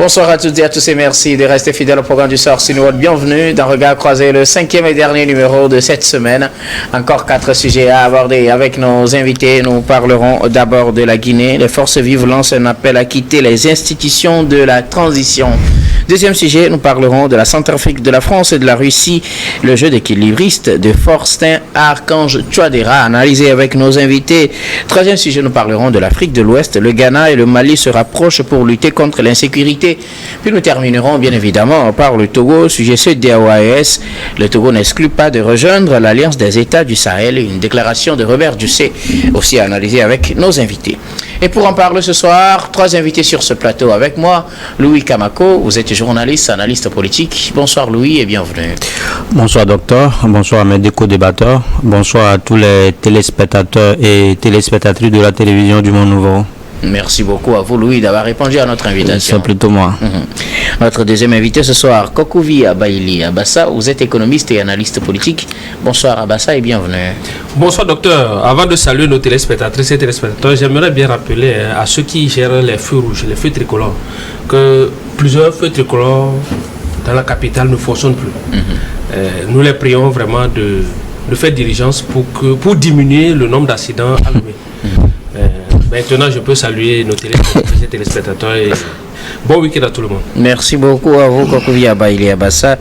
Bonsoir à toutes et à tous et merci de rester fidèles au programme du soir Sinuot. Bienvenue dans Regard Croisé, le 5e et dernier numéro de cette semaine. Encore 4 sujets à aborder avec nos invités. Nous parlerons d'abord de la Guinée. Les forces vives lancent un appel à quitter les institutions de la transition. Deuxième sujet, nous parlerons de la Centrafrique, de la France et de la Russie. Le jeu d'équilibriste de Faustin Archange Touadéra, analysé avec nos invités. Troisième sujet, nous parlerons de l'Afrique de l'Ouest. Le Ghana et le Mali se rapprochent pour lutter contre l'insécurité. Puis nous terminerons bien évidemment par le Togo, sujet CEDEAO-AES. Le Togo n'exclut pas de rejoindre l'Alliance des États du Sahel. Une déclaration de Robert Dussé, aussi analysée avec nos invités. Et pour en parler ce soir, 3 invités sur ce plateau avec moi. Louis Kamako, vous êtes journaliste, analyste politique. Bonsoir Louis et bienvenue. Bonsoir docteur, bonsoir à mes co-débatteurs, bonsoir à tous les téléspectateurs et téléspectatrices de la télévision du Monde Nouveau. Merci beaucoup à vous Louis d'avoir répondu à notre invitation. C'est plutôt moi. Notre deuxième invité ce soir, Kokouvi Abaili Abassa, vous êtes économiste et analyste politique. Bonsoir Abassa et bienvenue. Bonsoir docteur. Avant de saluer nos téléspectatrices et téléspectateurs, j'aimerais bien rappeler à ceux qui gèrent les feux rouges, les feux tricolores, que plusieurs feux tricolores dans la capitale ne fonctionnent plus. Nous les prions vraiment de faire diligence pour diminuer le nombre d'accidents allumés. Maintenant, je peux saluer nos téléspectateurs et bon week-end à tout le monde. Merci beaucoup à vous, Kokouvi Abaili Abassa,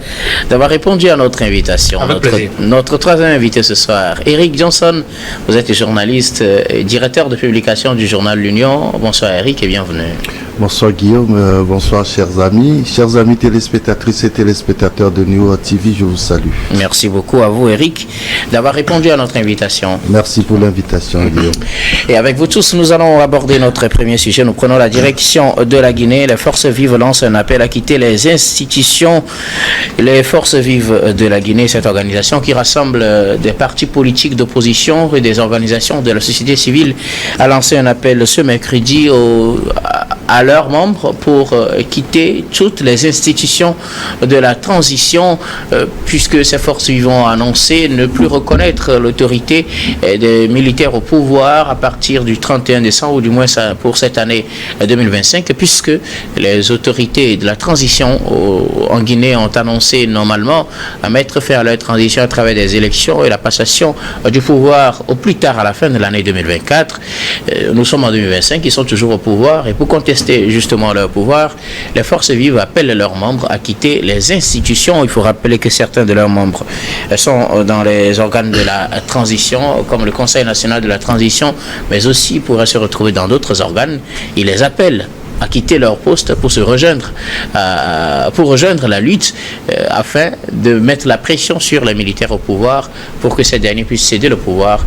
d'avoir répondu à notre invitation. Avec plaisir. Notre troisième invité ce soir, Eric Johnson. Vous êtes journaliste et directeur de publication du journal L'Union. Bonsoir Eric et bienvenue. Bonsoir Guillaume, bonsoir chers amis téléspectatrices et téléspectateurs de New World TV, je vous salue. Merci beaucoup à vous Eric d'avoir répondu à notre invitation. Merci pour l'invitation Guillaume. Et avec vous tous, nous allons aborder notre premier sujet. Nous prenons la direction de la Guinée. Les forces vives lancent un appel à quitter les institutions. Les forces vives de la Guinée, cette organisation qui rassemble des partis politiques d'opposition et des organisations de la société civile, a lancé un appel ce mercredi à leurs membres pour quitter toutes les institutions de la transition, puisque ces forces vives ont annoncé ne plus reconnaître l'autorité des militaires au pouvoir à partir du 31 décembre, ou du moins pour cette année 2025, puisque les autorités de la transition en Guinée ont annoncé normalement à mettre fin à leur transition à travers des élections et la passation du pouvoir au plus tard à la fin de l'année 2024. Nous sommes en 2025, ils sont toujours au pouvoir, et pour contester justement leur pouvoir, les forces vives appellent leurs membres à quitter les institutions. Il faut rappeler que certains de leurs membres sont dans les organes de la transition, comme le Conseil national de la transition, mais aussi pourraient se retrouver dans d'autres organes. Ils les appellent à quitter leur poste pour rejoindre la lutte afin de mettre la pression sur les militaires au pouvoir pour que ces derniers puissent céder le pouvoir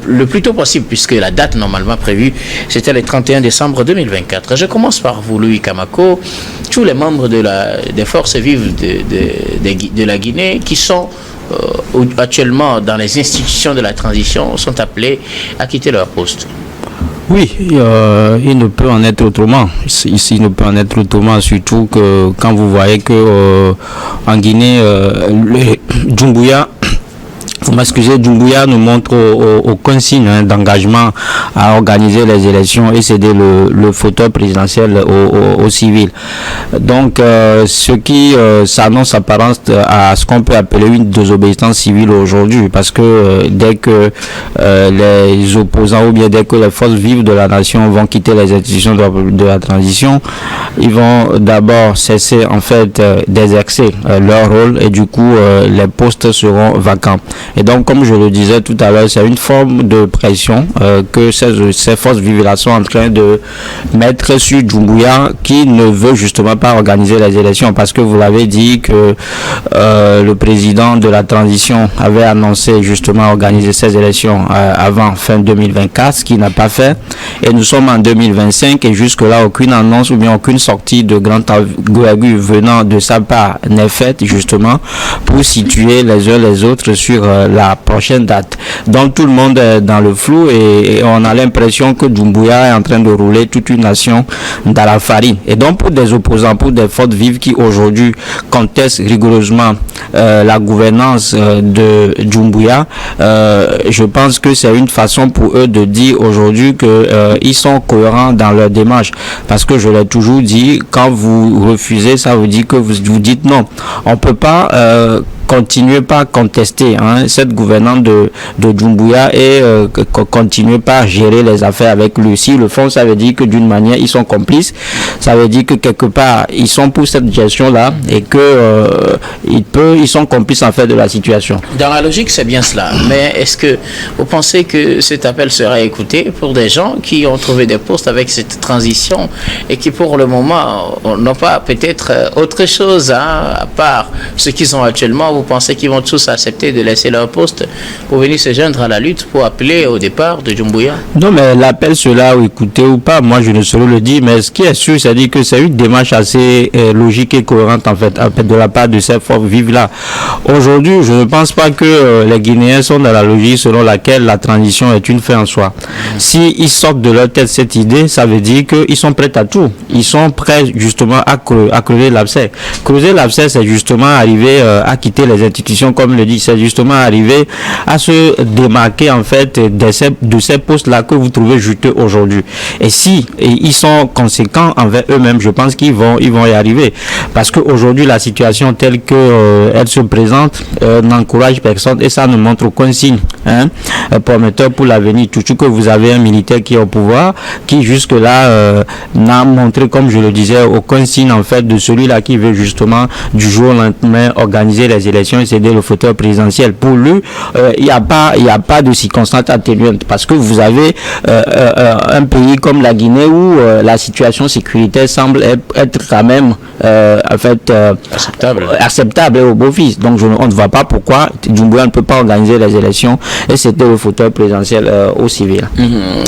le plus tôt possible, puisque la date normalement prévue c'était le 31 décembre 2024. Je commence par vous Louis Kamako. Tous les membres des forces vives de la Guinée qui sont actuellement dans les institutions de la transition sont appelés à quitter leur poste. Oui, il ne peut en être autrement. Ici, il ne peut en être autrement, surtout que quand vous voyez que en Guinée, Doumbouya, vous m'excusez, Doumbouya ne montre aucun signe d'engagement à organiser les élections et céder le fauteuil présidentiel aux civils. Donc, ce qui s'annonce apparence à ce qu'on peut appeler une désobéissance civile aujourd'hui, parce que dès que les opposants ou bien dès que les forces vives de la nation vont quitter les institutions de la transition, ils vont d'abord cesser en fait d'exercer leur rôle et du coup les postes seront vacants. Et donc, comme je le disais tout à l'heure, c'est une forme de pression que ces forces vives-là sont en train de mettre sur Doumbouya, qui ne veut justement pas organiser les élections, parce que vous l'avez dit que le président de la transition avait annoncé justement organiser ces élections avant fin 2024, ce qu'il n'a pas fait. Et nous sommes en 2025 et jusque-là, aucune annonce ou bien aucune sortie de grande envergure venant de sa part n'est faite justement pour situer les uns les autres sur la prochaine date. Donc tout le monde est dans le flou et on a l'impression que Doumbouya est en train de rouler toute une nation dans la farine. Et donc pour des opposants, pour des forces vives qui aujourd'hui contestent rigoureusement la gouvernance de Doumbouya, je pense que c'est une façon pour eux de dire aujourd'hui qu'ils sont cohérents dans leur démarche. Parce que je l'ai toujours dit, quand vous refusez, ça veut dire que vous dites non. On ne peut pas continuez pas à contester cette gouvernante de Doumbouya et continuez pas à gérer les affaires avec lui. Si le fond, ça veut dire que d'une manière ils sont complices, ça veut dire que quelque part ils sont pour cette gestion là et que ils sont complices en fait de la situation. Dans la logique, c'est bien cela, mais est-ce que vous pensez que cet appel sera écouté pour des gens qui ont trouvé des postes avec cette transition et qui pour le moment n'ont pas peut-être autre chose à part ce qu'ils ont actuellement? Vous pensez qu'ils vont tous accepter de laisser leur poste pour venir se joindre à la lutte pour appeler au départ de Doumbouya? Non, mais l'appel sera écouté ou pas, moi je ne saurais le dire, mais ce qui est sûr, c'est dire que c'est une démarche assez logique et cohérente en fait de la part de ces forces vives là. Aujourd'hui, je ne pense pas que les Guinéens sont dans la logique selon laquelle la transition est une fin en soi. S'ils sortent de leur tête cette idée, ça veut dire qu'ils sont prêts à tout. Ils sont prêts justement à creuser l'abcès. Creuser l'abcès, c'est justement arriver à quitter les institutions, comme le dit, c'est justement arriver à se démarquer en fait de ces postes-là que vous trouvez juteux aujourd'hui. Et si ils sont conséquents envers eux-mêmes, je pense qu'ils vont y arriver. Parce qu'aujourd'hui, la situation telle que elle se présente n'encourage personne et ça ne montre aucun signe prometteur pour l'avenir. Surtout que vous avez un militaire qui est au pouvoir, qui jusque-là n'a montré, comme je le disais, aucun signe en fait de celui-là qui veut justement du jour au lendemain organiser les élections et céder le fauteuil présidentiel. Pour lui, il n'y a pas de circonstances atténuantes parce que vous avez un pays comme la Guinée où la situation sécuritaire semble être quand même en fait acceptable au beau-fils. Donc on ne voit pas pourquoi Doumbouya ne peut pas organiser les élections et céder le fauteuil présidentiel aux civils.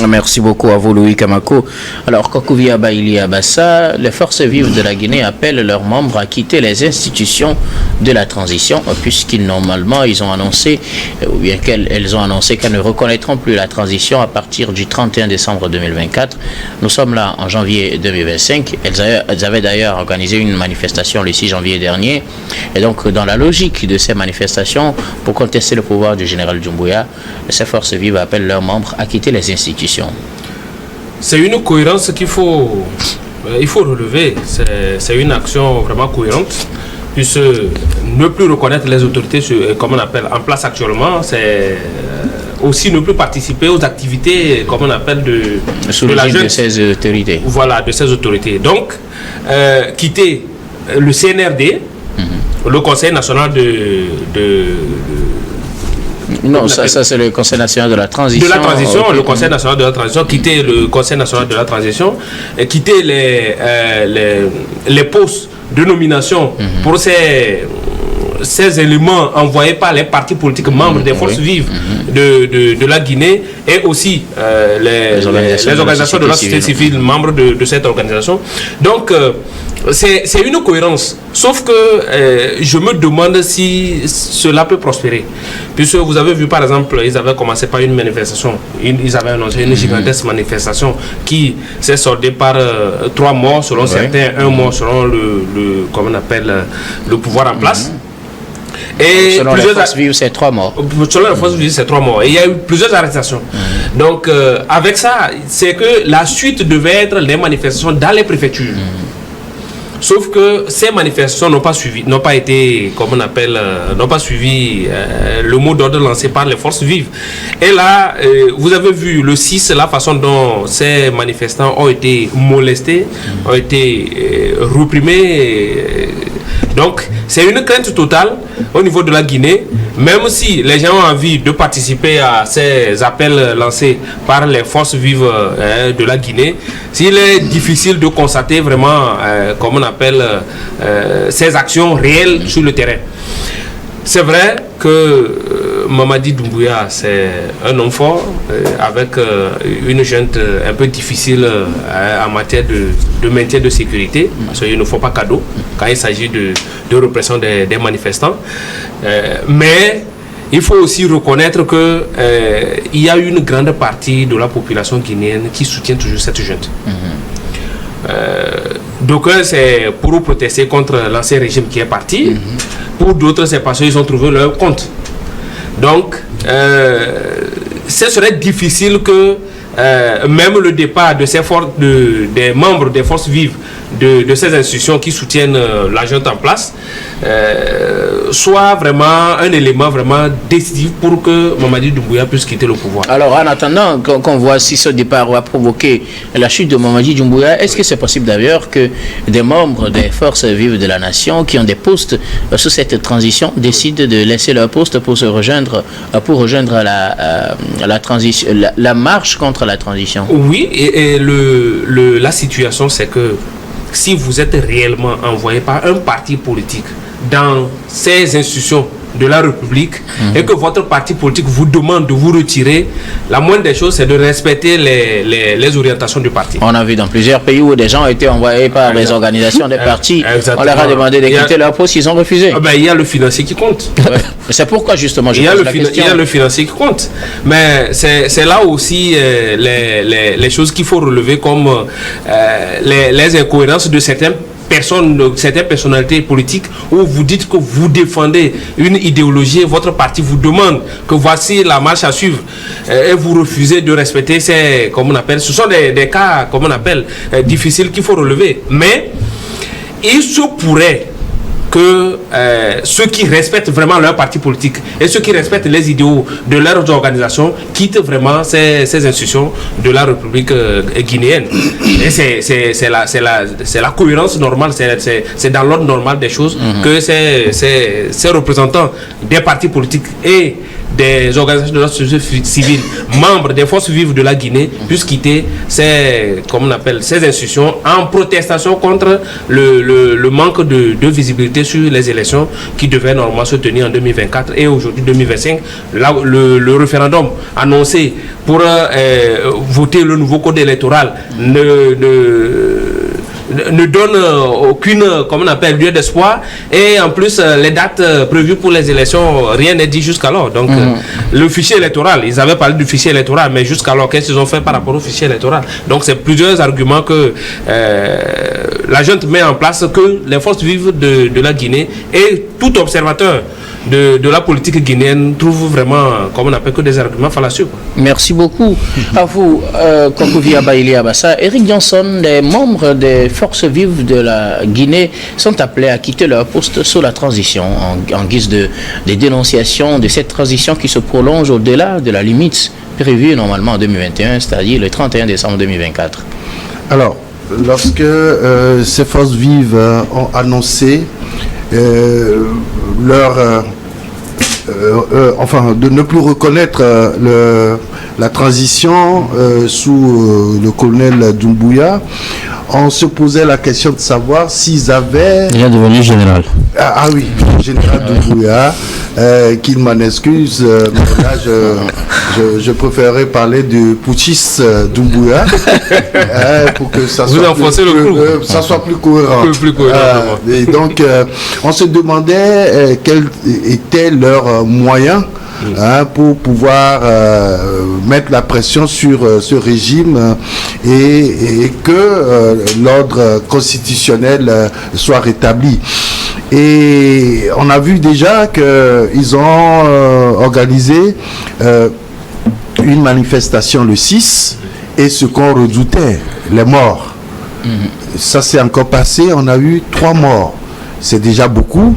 Merci beaucoup à vous, Louis Kamako. Alors, Kokouvia Baili Abassa, les forces vives de la Guinée appellent leurs membres à quitter les institutions de la transition, puisqu'ils normalement ils ont annoncé, ou bien qu'elles ont annoncé qu'elles ne reconnaîtront plus la transition à partir du 31 décembre 2024. Nous sommes là en janvier 2025. Elles avaient d'ailleurs organisé une manifestation le 6 janvier dernier. Et donc, dans la logique de ces manifestations, pour contester le pouvoir du général Doumbouya, ces forces vives appellent leurs membres à quitter les institutions. C'est une cohérence qu'il faut relever. C'est une action vraiment cohérente. Puisque ne plus reconnaître les autorités, comme on appelle, en place actuellement, c'est aussi ne plus participer aux activités, comme on appelle, de la jeune, de ces autorités. Voilà, de ces autorités. Donc, quitter le CNRD, le Conseil national non, ça c'est le Conseil national de la transition. De la transition, okay. Le Conseil national de la transition, quitter le Conseil national de la transition, et quitter les postes de nomination pour ces éléments envoyés par les partis politiques membres des forces vives de la Guinée et aussi les organisations de la société civile membres de cette organisation. Donc, c'est une cohérence. Sauf que je me demande si cela peut prospérer. Puisque vous avez vu, par exemple, ils avaient commencé par une manifestation. Ils avaient annoncé une gigantesque manifestation qui s'est soldée par 3 morts selon certains, 1 mort selon comment on appelle, le pouvoir en place. Et selon les forces vives, c'est 3 morts. Selon les forces vives, c'est 3 morts. Et il y a eu plusieurs arrestations. Donc, avec ça, c'est que la suite devait être les manifestations dans les préfectures. Sauf que ces manifestations n'ont pas suivi, n'ont pas été, comme on appelle, n'ont pas suivi le mot d'ordre lancé par les forces vives. Et là, vous avez vu le 6, la façon dont ces manifestants ont été molestés, ont été reprimés. Donc, c'est une crainte totale au niveau de la Guinée, même si les gens ont envie de participer à ces appels lancés par les forces vives de la Guinée. S'il est difficile de constater vraiment, comme on appelle, ces actions réelles sur le terrain. C'est vrai que Mamadi Doumbouya, c'est un homme fort, avec une junte un peu difficile en matière de maintien de sécurité, parce qu'il ne faut pas cadeau quand il s'agit de répression des manifestants. Mais il faut aussi reconnaître que il y a une grande partie de la population guinéenne qui soutient toujours cette junte. D'aucuns, c'est pour protester contre l'ancien régime qui est parti. Pour d'autres, c'est parce qu'ils ont trouvé leur compte. Donc, ce serait difficile que même le départ de des membres des forces vives de ces institutions qui soutiennent la junte en place soit vraiment un élément vraiment décisif pour que Mamadi Doumbouya puisse quitter le pouvoir. Alors, en attendant qu'on voit si ce départ va provoquer la chute de Mamadi Doumbouya, est-ce que c'est possible d'ailleurs que des membres des forces vives de la nation qui ont des postes sous cette transition décident de laisser leur poste pour rejoindre la transition, la marche contre la transition? Oui, et la situation, c'est que si vous êtes réellement envoyé par un parti politique dans ces institutions de la République et que votre parti politique vous demande de vous retirer, la moindre des choses, c'est de respecter les orientations du parti. On a vu dans plusieurs pays où des gens ont été envoyés par les organisations des partis. On leur a demandé de quitter leur poste, ils ont refusé. Il y a le financier qui compte. C'est pourquoi justement je pose la question. Il y a le financier qui compte. Mais c'est là aussi les choses qu'il faut relever comme les incohérences de certaines personnalités politiques où vous dites que vous défendez une idéologie et votre parti vous demande que voici la marche à suivre et vous refusez de respecter ce sont des cas, difficiles qu'il faut relever. Mais il se pourrait que ceux qui respectent vraiment leur parti politique et ceux qui respectent les idéaux de leurs organisations quittent vraiment ces institutions de la République guinéenne. Et c'est la cohérence normale, c'est dans l'ordre normal des choses que ces représentants des partis politiques et des organisations de la société civile, membres des forces vives de la Guinée, puissent quitter ces institutions en protestation contre le manque de visibilité sur les élections qui devaient normalement se tenir en 2024 et aujourd'hui 2025. Là, le référendum annoncé pour voter le nouveau code électoral ne donne aucune lieu d'espoir, et en plus les dates prévues pour les élections, rien n'est dit jusqu'alors. Donc le fichier électoral, ils avaient parlé du fichier électoral, mais jusqu'alors qu'est-ce qu'ils ont fait par rapport au fichier électoral? Donc c'est plusieurs arguments que la junte met en place, que les forces vives de la Guinée et tout observateur de la politique guinéenne trouve vraiment, que des arguments fallacieux. Merci beaucoup à vous, Kokouvi Abaïli Abassa. Eric Johnson, les membres des forces vives de la Guinée sont appelés à quitter leur poste sous la transition en guise de dénonciation de cette transition qui se prolonge au-delà de la limite prévue normalement en 2021, c'est-à-dire le 31 décembre 2024. Alors, lorsque ces forces vives ont annoncé de ne plus reconnaître la transition sous le colonel Doumbouya, on se posait la question de savoir s'ils avaient... Il est devenu général. Ah oui, général Doumbouya, qu'il m'en excuse, mais là je préférerais parler du putschiste Doumbouya pour que ça soit plus cohérent. Et donc, on se demandait quels étaient leurs moyens pour pouvoir mettre la pression sur ce régime et que l'ordre constitutionnel soit rétabli. Et on a vu déjà qu'ils ont organisé une manifestation le 6 et ce qu'on redoutait, les morts. Ça s'est encore passé, on a eu 3 morts. C'est déjà beaucoup.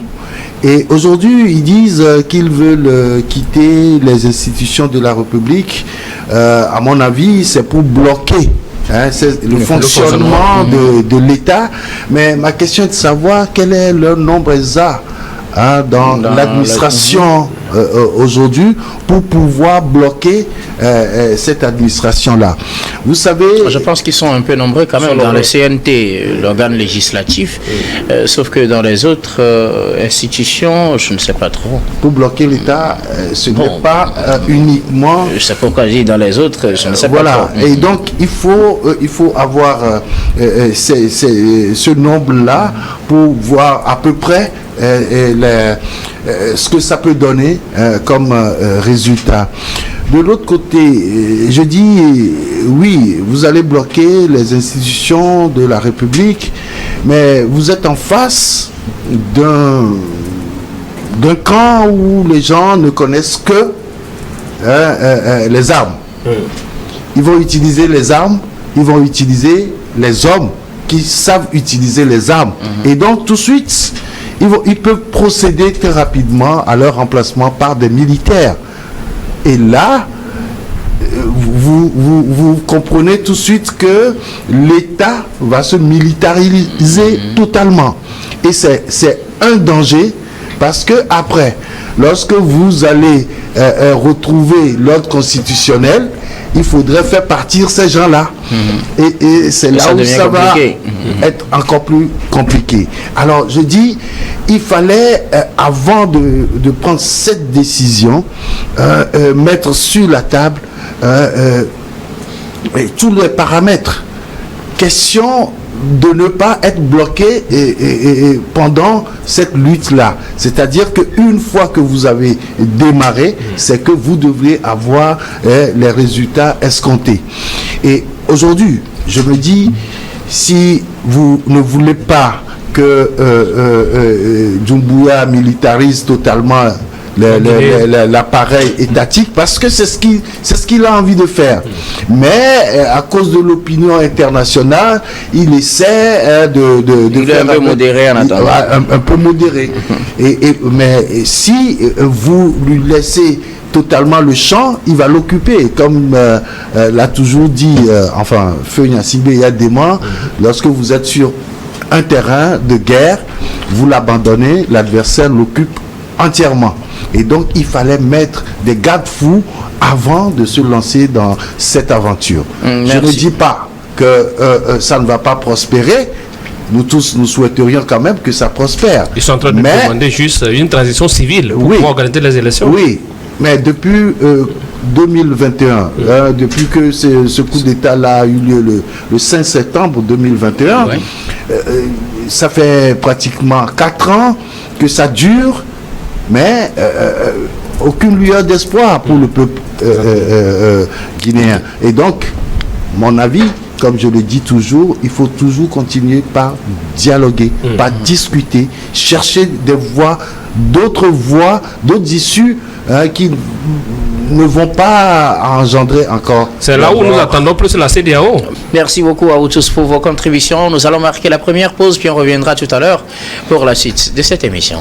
Et aujourd'hui, ils disent qu'ils veulent quitter les institutions de la République. À mon avis, c'est pour bloquer c'est le fonctionnement de l'État. Mais ma question est de savoir quel est leur nombre exact dans l'administration aujourd'hui pour pouvoir bloquer cette administration-là. Vous savez... Je pense qu'ils sont un peu nombreux quand même dans le CNT, l'organe législatif, sauf que dans les autres institutions, je ne sais pas trop. Pour bloquer l'État, ce n'est pas uniquement... C'est pourquoi je dis dans les autres, je ne sais pas trop. Et donc, il faut avoir ce nombre-là pour voir à peu près ce que ça peut donner comme résultat. De l'autre côté, je dis, oui, vous allez bloquer les institutions de la République, mais vous êtes en face d'un camp où les gens ne connaissent que les armes. Ils vont utiliser les armes, ils vont utiliser les hommes qui savent utiliser les armes. Et donc, tout de suite, ils peuvent procéder très rapidement à leur remplacement par des militaires. Et là, vous comprenez tout de suite que l'État va se militariser totalement. Et c'est un danger parce que après, lorsque vous allez retrouver l'ordre constitutionnel, il faudrait faire partir ces gens-là. Et c'est là où ça va être encore plus compliqué. Alors, je dis, il fallait, avant de prendre cette décision, mettre sur la table tous les paramètres. Question de ne pas être bloqué pendant cette lutte-là. C'est-à-dire qu'une fois que vous avez démarré, c'est que vous devriez avoir les résultats escomptés. Et aujourd'hui, je me dis, si vous ne voulez pas que Doumbouya militarise totalement l'appareil étatique, parce que c'est ce qu'il a envie de faire, mais à cause de l'opinion internationale, il essaie de faire un peu modéré en attendant. Un peu modéré. Mais si vous lui laissez totalement le champ, il va l'occuper, comme l'a toujours dit Feu Gnassingbé Yadema, lorsque vous êtes sur un terrain de guerre, vous l'abandonnez, l'adversaire l'occupe entièrement. Et donc, il fallait mettre des garde-fous avant de se lancer dans cette aventure. Je ne dis pas que ça ne va pas prospérer. Nous tous, nous souhaiterions quand même que ça prospère. Ils sont en train de demander juste une transition civile pour pouvoir organiser les élections. Oui, mais depuis 2021, depuis que ce coup d'État-là a eu lieu le 5 septembre 2021, ça fait pratiquement 4 ans que ça dure, mais aucune lueur d'espoir pour le peuple guinéen. Et donc, mon avis, comme je le dis toujours, il faut toujours continuer par dialoguer, par discuter, chercher des voies, d'autres issues qui ne vont pas engendrer encore. C'est là où nous attendons plus la CEDEAO. Merci beaucoup à vous tous pour vos contributions. Nous allons marquer la première pause, puis on reviendra tout à l'heure pour la suite de cette émission.